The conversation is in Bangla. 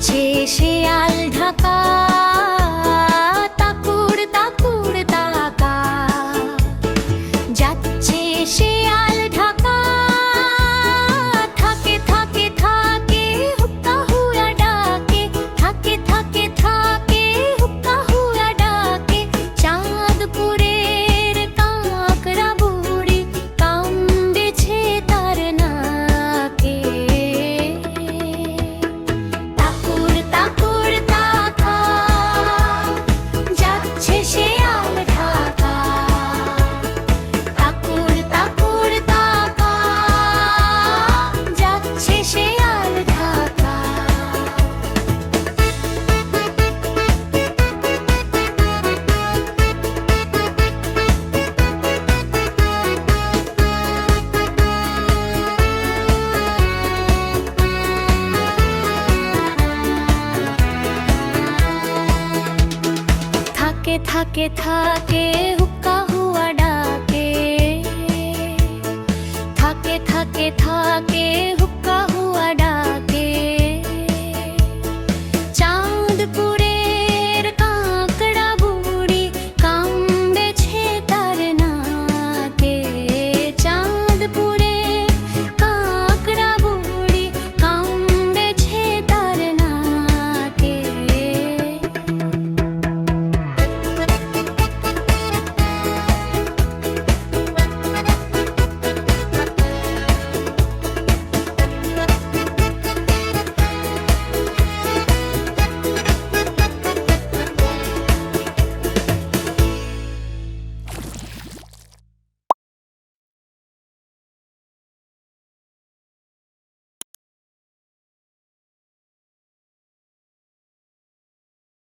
যাচ্ছে শেয়াল ঢাকা, তাকুর তাকুর তাকা। যাচ্ছে শেয়াল ঢাকা, থাকে থাকে থাকে হুক্কা হুয়া ডাকে, থাকে থাকে থাকে হুক্কা হুয়া ডাকে। চাঁদপুরের কাঁকড়া বুড়ি কামড়েছে তার নাকে। তাকুর তাকুর তাকা, যাচ্ছে শেয়াল ঢাকা। তাকুর তাকুর তাকা, যাচ্ছে শেয়াল ঢাকা। থাকে থাকে থাকে